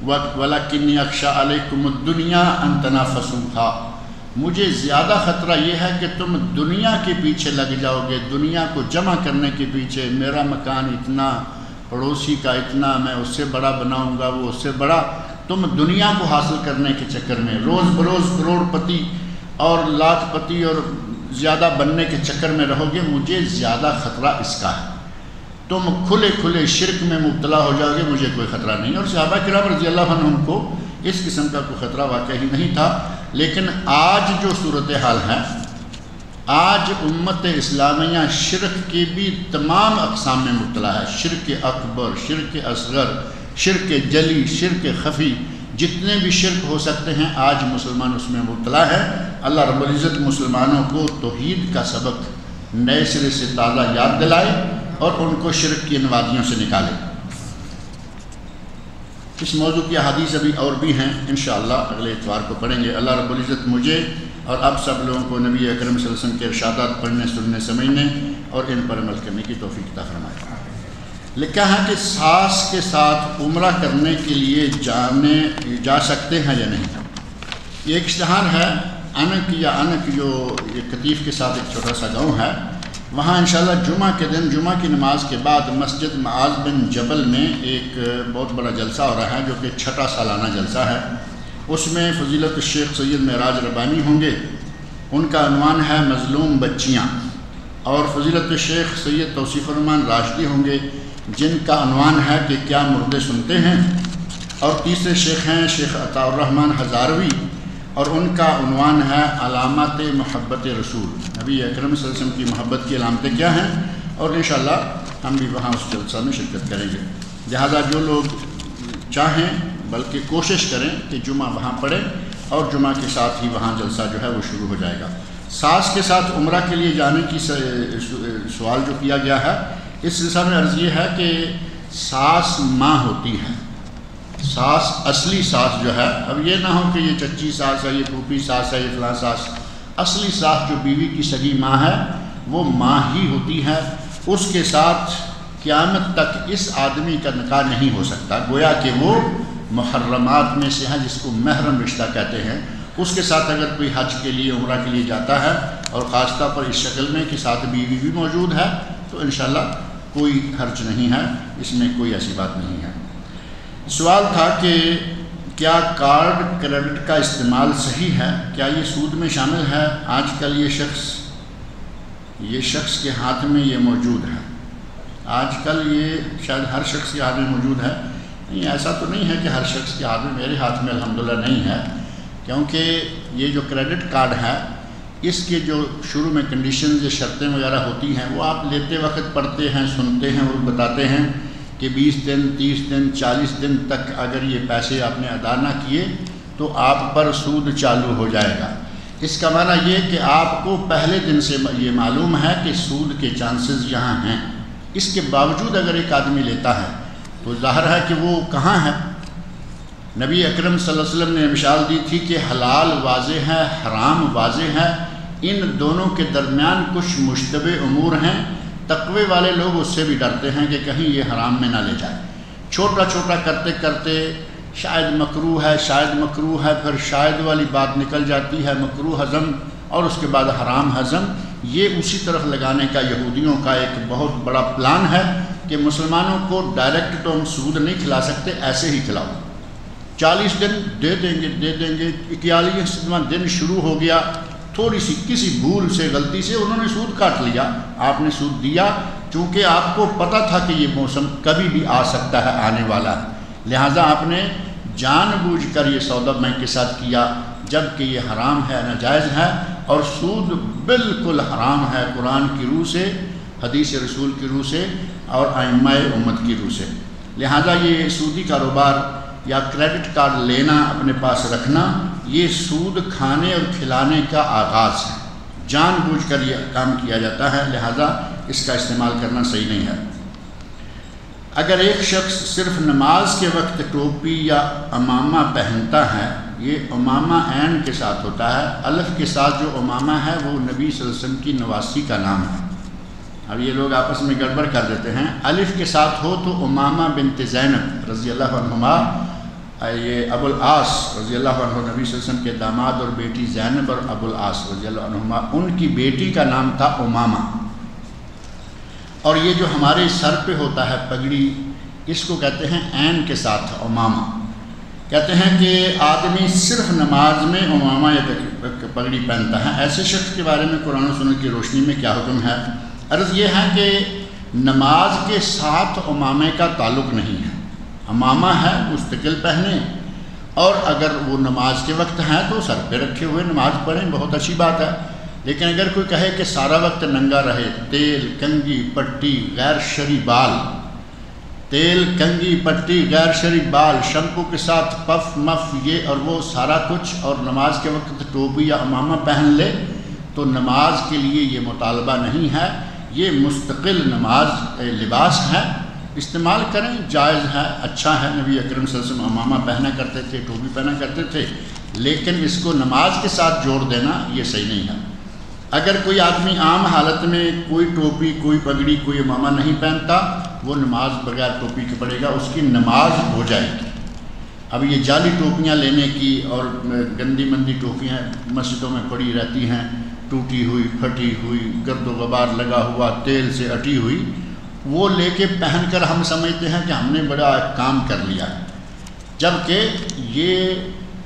وَلَكِنِّي أَخْشَىٰ عَلَيْكُمُ الدُّنْيَا أَن تَنَافَسُوهَا، مجھے زیادہ خطرہ یہ ہے کہ تم دنیا کے پیچھے لگ جاؤ گے، دنیا کو جمع کرنے کے پیچھے، میرا مکان اتنا، پڑوسی کا اتنا، میں اس سے بڑا بناؤں گا، وہ اس سے بڑا، تم دنیا کو حاصل کرنے کے چکر میں روز بروز کروڑ پتی اور لاکھ پتی اور زیادہ بننے کے چکر میں رہو گے، مجھے زیادہ خطرہ اس کا ہے، تم کھلے کھلے شرک میں مبتلا ہو جاؤ گے، مجھے کوئی خطرہ نہیں۔ اور صحابہ کرام رضی اللہ عنہم کو اس قسم کا کوئی خطرہ واقعی نہیں تھا، لیکن آج جو صورتحال ہے، آج امت اسلامیہ شرک کی بھی تمام اقسام میں مبتلا ہے، شرک اکبر، شرک اصغر، شرک جلی، شرک خفی، جتنے بھی شرک ہو سکتے ہیں آج مسلمان اس میں مبتلا ہے۔ اللہ رب العزت مسلمانوں کو توحید کا سبق نئے سرے سے تازہ یاد دلائے اور ان کو شرک کی ان وادیوں سے نکالے۔ اس موضوع کی احادیث ابھی اور بھی ہیں، انشاءاللہ اگلے اتوار کو پڑھیں گے۔ اللہ رب العزت مجھے اور اب سب لوگوں کو نبی اکرم صلی اللہ علیہ وسلم کے ارشادات پڑھنے، سننے، سمجھنے اور ان پر عمل کرنے کی توفیق عطا فرمائے۔ لکھا ہے کہ ساس کے ساتھ عمرہ کرنے کے لیے جا سکتے ہیں یا نہیں؟ یہ ایک اشتہار ہے، انک جو یہ قطیف کے ساتھ ایک چھوٹا سا گاؤں ہے، وہاں انشاءاللہ جمعہ کے دن، جمعہ کی نماز کے بعد مسجد معاذ بن جبل میں ایک بہت بڑا جلسہ ہو رہا ہے، جو کہ 6واں سالانہ جلسہ ہے۔ اس میں فضیلت الشیخ سید معراج ربانی ہوں گے، ان کا عنوان ہے مظلوم بچیاں، اور فضیلت الشیخ سید توصیف الرحمن راشدی ہوں گے، جن کا عنوان ہے کہ کیا مردے سنتے ہیں، اور تیسرے شیخ ہیں شیخ عطاء الرحمن ہزاروی، اور ان کا عنوان ہے علامات محبت رسول، نبی اکرم صلی اللہ علیہ وسلم کی محبت کی علامتیں کیا ہیں، اور انشاءاللہ ہم بھی وہاں اس جلسہ میں شرکت کریں گے۔ لہذا جو لوگ چاہیں بلکہ کوشش کریں کہ جمعہ وہاں پڑھیں اور جمعہ کے ساتھ ہی وہاں جلسہ جو ہے وہ شروع ہو جائے گا۔ ساس کے ساتھ عمرہ کے لیے جانے کی سوال جو کیا گیا ہے، اس سلسلہ میں عرض یہ ہے کہ ساس ماں ہوتی ہے، ساس اصلی ساس جو ہے، اب یہ نہ ہو کہ یہ چچی ساس ہے، یہ پھوپھی ساس ہے، یہ فلاں ساس، اصلی ساس جو بیوی کی سگی ماں ہے وہ ماں ہی ہوتی ہے۔ اس کے ساتھ قیامت تک اس آدمی کا نکاح نہیں ہو سکتا، گویا کہ وہ محرمات میں سے ہے جس کو محرم رشتہ کہتے ہیں۔ اس کے ساتھ اگر کوئی حج کے لیے عمرہ کے لیے جاتا ہے اور خاص طور پر اس شکل میں کہ ساتھ بیوی بھی موجود ہے تو انشاءاللہ کوئی حرج نہیں ہے، اس میں کوئی ایسی بات نہیں ہے۔ سوال تھا کہ کیا کارڈ کریڈٹ کا استعمال صحیح ہے، کیا یہ سود میں شامل ہے؟ آج کل یہ شخص کے ہاتھ میں یہ موجود ہے، آج کل یہ شاید ہر شخص کے ہاتھ میں موجود ہے، نہیں ایسا تو نہیں ہے کہ ہر شخص کے ہاتھ میں، میرے ہاتھ میں الحمدللہ نہیں ہے، کیونکہ یہ جو کریڈٹ کارڈ ہے اس کے جو شروع میں کنڈیشنز یا شرطیں وغیرہ ہوتی ہیں وہ آپ لیتے وقت پڑھتے ہیں، سنتے ہیں اور بتاتے ہیں کہ 20 دن 30 دن 40 دن تک اگر یہ پیسے آپ نے ادا نہ کیے تو آپ پر سود چالو ہو جائے گا۔ اس کا معنی یہ کہ آپ کو پہلے دن سے یہ معلوم ہے کہ سود کے چانسز یہاں ہیں، اس کے باوجود اگر ایک آدمی لیتا ہے تو ظاہر ہے کہ وہ کہاں ہے۔ نبی اکرم صلی اللہ علیہ وسلم نے مثال دی تھی کہ حلال واضح ہے، حرام واضح ہے، ان دونوں کے درمیان کچھ مشتبہ امور ہیں، تقوی والے لوگ اس سے بھی ڈرتے ہیں کہ کہیں یہ حرام میں نہ لے جائے۔ چھوٹا چھوٹا کرتے کرتے شاید مکروہ ہے، شاید مکروہ ہے، پھر شاید والی بات نکل جاتی ہے مکروہ ہضم اور اس کے بعد حرام ہضم۔ یہ اسی طرف لگانے کا یہودیوں کا ایک بہت بڑا پلان ہے کہ مسلمانوں کو ڈائریکٹ تو ہم سود نہیں کھلا سکتے، ایسے ہی کھلاؤ، 40 دن دے دیں گے، 41واں دن شروع ہو گیا، تھوڑی سی کسی بھول سے غلطی سے انہوں نے سود کاٹ لیا، آپ نے سود دیا، چونکہ آپ کو پتہ تھا کہ یہ موسم کبھی بھی آ سکتا ہے، آنے والا ہے، لہٰذا آپ نے جان بوجھ کر یہ سودا بینک کے ساتھ کیا، جبکہ یہ حرام ہے، ناجائز ہے، اور سود بالکل حرام ہے قرآن کی روح سے، حدیث رسول کی روح سے اور ائمہ امت کی روح سے۔ لہٰذا یہ سودی کاروبار یا کریڈٹ کارڈ لینا، اپنے پاس رکھنا، یہ سود کھانے اور کھلانے کا آغاز ہے، جان بوجھ کر یہ کام کیا جاتا ہے، لہٰذا اس کا استعمال کرنا صحیح نہیں ہے۔ اگر ایک شخص صرف نماز کے وقت ٹوپی یا عمامہ پہنتا ہے، یہ عمامہ عین کے ساتھ ہوتا ہے، الف کے ساتھ جو عمامہ ہے وہ نبی صلی اللہ علیہ وسلم کی نواسی کا نام ہے۔ اب یہ لوگ آپس میں گڑبڑ کر دیتے ہیں، الف کے ساتھ ہو تو عمامہ بنت زینب رضی اللہ عنہما، یہ ابو العاص رضی اللہ عنہ نبی صلی اللہ علیہ وسلم کے داماد اور بیٹی زینب اور ابو العاص رضی اللہ عنہما، ان کی بیٹی کا نام تھا عمامہ۔ اور یہ جو ہمارے سر پہ ہوتا ہے پگڑی، اس کو کہتے ہیں عین کے ساتھ عمامہ، کہتے ہیں کہ آدمی صرف نماز میں عمامہ یا پگڑی پہنتا ہے، ایسے شخص کے بارے میں قرآن و سنت کی روشنی میں کیا حکم ہے؟ عرض یہ ہے کہ نماز کے ساتھ عمامے کا تعلق نہیں ہے، عمامہ ہے مستقل پہنے، اور اگر وہ نماز کے وقت ہیں تو سر پہ رکھے ہوئے نماز پڑھیں، بہت اچھی بات ہے، لیکن اگر کوئی کہے کہ سارا وقت ننگا رہے، تیل کنگھی پٹی غیر شرعی بال، تیل کنگھی پٹی غیر شرعی بال، شیمپو کے ساتھ پف مف یہ اور وہ سارا کچھ، اور نماز کے وقت ٹوپی یا عمامہ پہن لے، تو نماز کے لیے یہ مطالبہ نہیں ہے، یہ مستقل نماز لباس ہے، استعمال کریں، جائز ہے، اچھا ہے، نبی اکرم صلی اللہ علیہ وسلم عمامہ پہنا کرتے تھے، ٹوپی پہنا کرتے تھے، لیکن اس کو نماز کے ساتھ جوڑ دینا یہ صحیح نہیں ہے۔ اگر کوئی آدمی عام حالت میں کوئی ٹوپی، کوئی پگڑی، کوئی عمامہ نہیں پہنتا، وہ نماز بغیر ٹوپی کے پڑھے گا، اس کی نماز ہو جائے گی۔ اب یہ جعلی ٹوپیاں لینے کی اور گندی مندی ٹوپیاں مسجدوں میں پڑی رہتی ہیں، ٹوٹی ہوئی، پھٹی ہوئی، گرد و غبار لگا ہوا، تیل سے اٹی ہوئی، وہ لے کے پہن کر ہم سمجھتے ہیں کہ ہم نے بڑا کام کر لیا، جبکہ یہ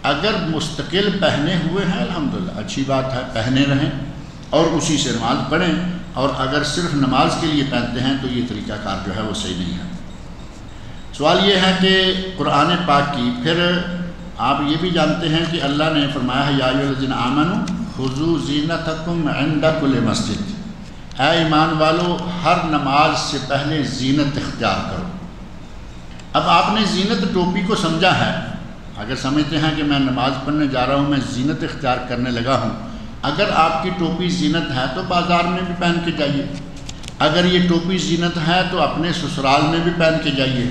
اگر مستقل پہنے ہوئے ہیں الحمدللہ اچھی بات ہے، پہنے رہیں اور اسی سے نماز پڑھیں، اور اگر صرف نماز کے لیے پہنتے ہیں تو یہ طریقہ کار جو ہے وہ صحیح نہیں ہے۔ سوال یہ ہے کہ قرآن پاک کی، پھر آپ یہ بھی جانتے ہیں کہ اللہ نے فرمایا ہے یا ایھا الذین آمنوا خذوا زینتکم عند کل مسجد، اے ایمان والو ہر نماز سے پہلے زینت اختیار کرو۔ اب آپ نے زینت ٹوپی کو سمجھا ہے، اگر سمجھتے ہیں کہ میں نماز پڑھنے جا رہا ہوں، میں زینت اختیار کرنے لگا ہوں، اگر آپ کی ٹوپی زینت ہے تو بازار میں بھی پہن کے جائیے، اگر یہ ٹوپی زینت ہے تو اپنے سسرال میں بھی پہن کے جائیے۔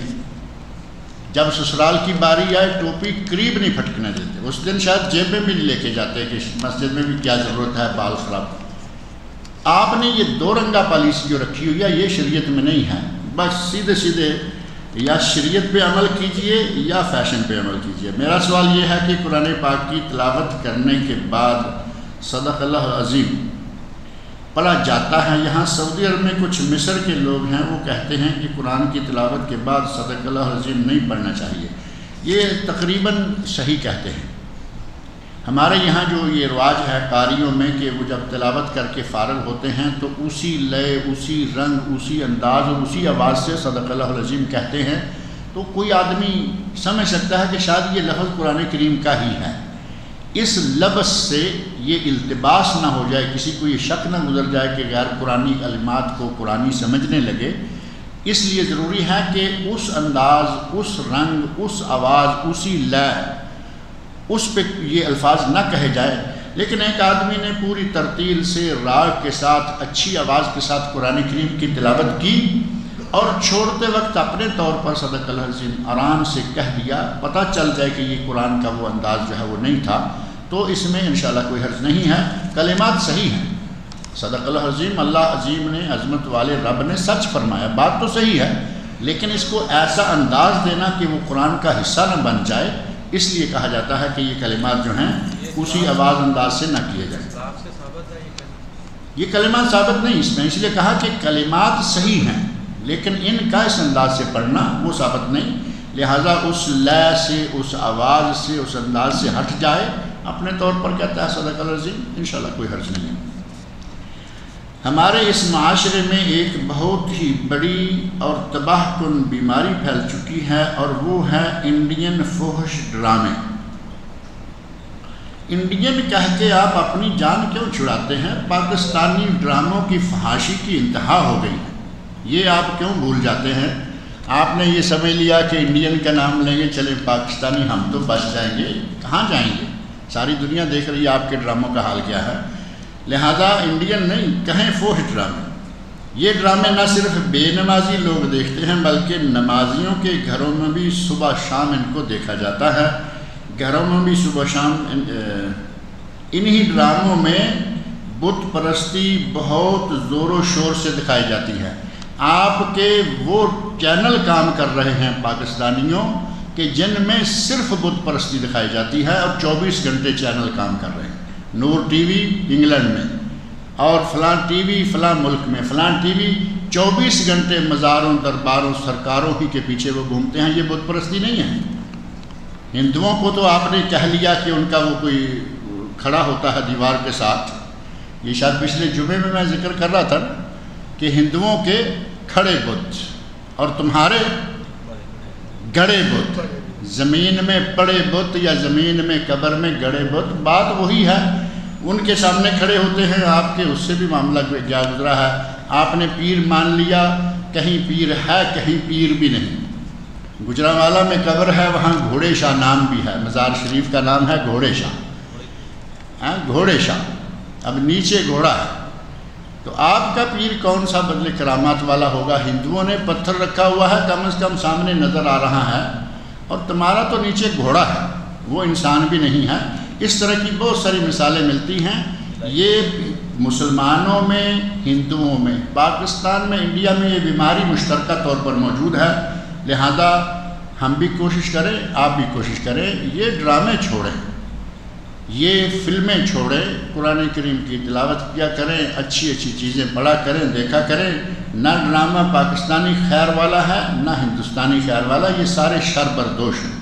جب سسرال کی باری آئے ٹوپی قریب نہیں پھٹکنے دیتے، اس دن شاید جیب میں بھی لے کے جاتے کہ مسجد میں بھی کیا ضرورت ہے بال خراب۔ آپ نے یہ دو رنگا پالیسی جو رکھی ہوئی ہے یہ شریعت میں نہیں ہے، بس سیدھے سیدھے یا شریعت پہ عمل کیجئے یا فیشن پہ عمل کیجئے۔ میرا سوال یہ ہے کہ قرآن پاک کی تلاوت کرنے کے بعد صدق اللہ العظیم پڑھا جاتا ہے، یہاں سعودی عرب میں کچھ مصر کے لوگ ہیں وہ کہتے ہیں کہ قرآن کی تلاوت کے بعد صدق اللہ العظیم نہیں پڑھنا چاہیے، یہ تقریباً صحیح کہتے ہیں۔ ہمارے یہاں جو یہ رواج ہے قاریوں میں کہ وہ جب تلاوت کر کے فارغ ہوتے ہیں تو اسی لئے، اسی رنگ، اسی انداز اور اسی آواز سے صدق اللہ العظیم کہتے ہیں، تو کوئی آدمی سمجھ سکتا ہے کہ شاید یہ لفظ قرآن کریم کا ہی ہے۔ اس لفظ سے یہ التباس نہ ہو جائے، کسی کو یہ شک نہ گزر جائے کہ غیر قرآنی کلمات کو قرآنی سمجھنے لگے، اس لیے ضروری ہے کہ اس انداز، اس رنگ، اس آواز، اسی لے، اس پہ یہ الفاظ نہ کہے جائے۔ لیکن ایک آدمی نے پوری ترتیل سے راگ کے ساتھ، اچھی آواز کے ساتھ قرآن کریم کی تلاوت کی اور چھوڑتے وقت اپنے طور پر صدق اللہ العظیم آرام سے کہہ دیا، پتہ چل جائے کہ یہ قرآن کا وہ انداز جو ہے وہ نہیں تھا، تو اس میں انشاءاللہ کوئی حرج نہیں ہے، کلمات صحیح ہیں۔ صدق اللہ العظیم، اللہ عظیم نے، عظمت والے رب نے سچ فرمایا، بات تو صحیح ہے، لیکن اس کو ایسا انداز دینا کہ وہ قرآن کا حصہ نہ بن جائے، اس لیے کہا جاتا ہے کہ یہ کلمات جو ہیں اسی آواز انداز سے نہ کیے جائیں۔ یہ کلمات ثابت نہیں اس میں، اس لیے کہا کہ کلمات صحیح ہیں لیکن ان کا اس انداز سے پڑھنا وہ ثابت نہیں، لہٰذا اس لے سے، اس آواز سے، اس انداز سے ہٹ جائے، اپنے طور پر کہتا ہے صدق اللہ العظیم، انشاءاللہ کوئی حرج نہیں ہے۔ ہمارے اس معاشرے میں ایک بہت ہی بڑی اور تباہ کن بیماری پھیل چکی ہے اور وہ ہے انڈین فحش ڈرامے۔ انڈین کہہ کے آپ اپنی جان کیوں چھڑاتے ہیں؟ پاکستانی ڈراموں کی فحاشی کی انتہا ہو گئی ہے، یہ آپ کیوں بھول جاتے ہیں؟ آپ نے یہ سمجھ لیا کہ انڈین کا نام لیں گے چلے پاکستانی ہم تو بچ جائیں گے، کہاں جائیں گے؟ ساری دنیا دیکھ رہی ہے آپ کے ڈراموں کا حال کیا ہے، لہذا انڈین نہیں کہیں فحش ڈرامے۔ یہ ڈرامے نہ صرف بے نمازی لوگ دیکھتے ہیں بلکہ نمازیوں کے گھروں میں بھی صبح شام ان کو دیکھا جاتا ہے، گھروں میں بھی صبح شام انہی ڈراموں میں بت پرستی بہت زور و شور سے دکھائی جاتی ہے۔ آپ کے وہ چینل کام کر رہے ہیں پاکستانیوں کہ جن میں صرف بت پرستی دکھائی جاتی ہے اور 24 گھنٹے چینل کام کر رہے ہیں۔ نور ٹی وی انگلینڈ میں اور فلاں ٹی وی فلاں ملک میں، فلاں ٹی وی 24 گھنٹے مزاروں، درباروں، سرکاروں ہی کے پیچھے وہ گھومتے ہیں۔ یہ بت پرستی نہیں ہے۔ ہندوؤں کو تو آپ نے کہہ لیا کہ ان کا وہ کوئی کھڑا ہوتا ہے دیوار کے ساتھ، یہ شاید پچھلے جمعے میں ذکر کر رہا تھا کہ ہندوؤں کے کھڑے بت اور تمہارے گڑے بت، زمین میں پڑے بت یا زمین میں قبر میں گڑے بت، بات وہی ہے۔ ان کے سامنے کھڑے ہوتے ہیں، آپ کے اس سے بھی معاملہ کیا گزرا ہے۔ آپ نے پیر مان لیا، کہیں پیر ہے کہیں پیر بھی نہیں۔ گجرانوالہ میں قبر ہے، وہاں گھوڑے شاہ نام بھی ہے، مزار شریف کا نام ہے گھوڑے شاہ، گھوڑے شاہ، اب نیچے گھوڑا ہے، تو آپ کا پیر کون سا بدلے کرامات والا ہوگا؟ ہندوؤں نے پتھر رکھا ہوا ہے، کم از کم سامنے نظر آ رہا ہے، اور تمہارا تو نیچے گھوڑا ہے، وہ انسان بھی نہیں ہے۔ اس طرح کی بہت ساری مثالیں ملتی ہیں۔ یہ مسلمانوں میں، ہندوؤں میں، پاکستان میں، انڈیا میں یہ بیماری مشترکہ طور پر موجود ہے، لہذا ہم بھی کوشش کریں، آپ بھی کوشش کریں، یہ ڈرامے چھوڑیں، یہ فلمیں چھوڑیں، قرآن کریم کی تلاوت کیا کریں، اچھی اچھی چیزیں پڑھا کریں، دیکھا کریں۔ نہ ڈرامہ پاکستانی خیر والا ہے نہ ہندوستانی خیر والا، یہ سارے شر بردوش ہیں۔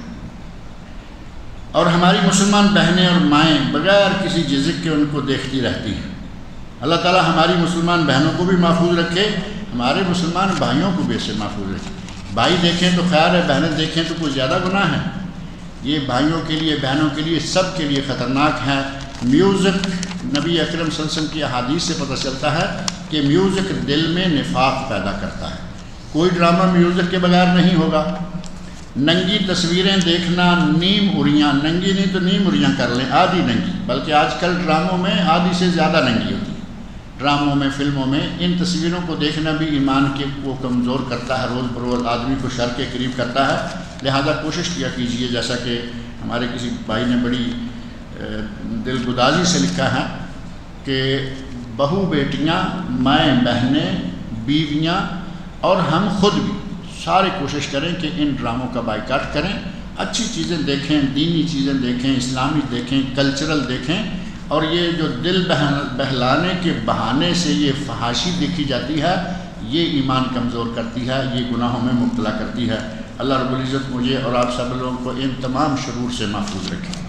اور ہماری مسلمان بہنیں اور مائیں بغیر کسی جھجک کے ان کو دیکھتی رہتی ہیں۔ اللہ تعالی ہماری مسلمان بہنوں کو بھی محفوظ رکھے، ہمارے مسلمان بھائیوں کو بھی اسے محفوظ رکھے۔ بھائی دیکھیں تو خیر ہے، بہنیں دیکھیں تو کوئی زیادہ گناہ ہے۔ یہ بھائیوں کے لیے، بہنوں کے لیے، سب کے لیے خطرناک ہے۔ میوزک، نبی اکرم صلی اللہ علیہ وسلم کی احادیث سے پتہ چلتا ہے کہ کہ میوزک دل میں نفاق پیدا کرتا ہے۔ کوئی ڈرامہ میوزک کے بغیر نہیں ہوگا۔ ننگی تصویریں دیکھنا، نیم اریاں، ننگی نہیں تو نیم اریاں کر لیں، آدھی ننگی، بلکہ آج کل ڈراموں میں آدھی سے زیادہ ننگی ہوتی ہے۔ ڈراموں میں، فلموں میں ان تصویروں کو دیکھنا بھی ایمان کے کو کمزور کرتا ہے، روز بروز آدمی کو شر کے قریب کرتا ہے۔ لہذا کوشش کیا کیجئے، جیسا کہ ہمارے کسی بھائی نے بڑی دل گدازی سے لکھا ہے کہ بہو بیٹیاں، مائیں بہنیں، بیویاں اور ہم خود بھی سارے کوشش کریں کہ ان ڈراموں کا بائیکاٹ کریں، اچھی چیزیں دیکھیں، دینی چیزیں دیکھیں، اسلامی دیکھیں، کلچرل دیکھیں، اور یہ جو دل بہلانے کے بہانے سے یہ فحاشی دیکھی جاتی ہے، یہ ایمان کمزور کرتی ہے، یہ گناہوں میں مبتلا کرتی ہے۔ اللہ رب العزت مجھے اور آپ سب لوگوں کو ان تمام شرور سے محفوظ رکھے۔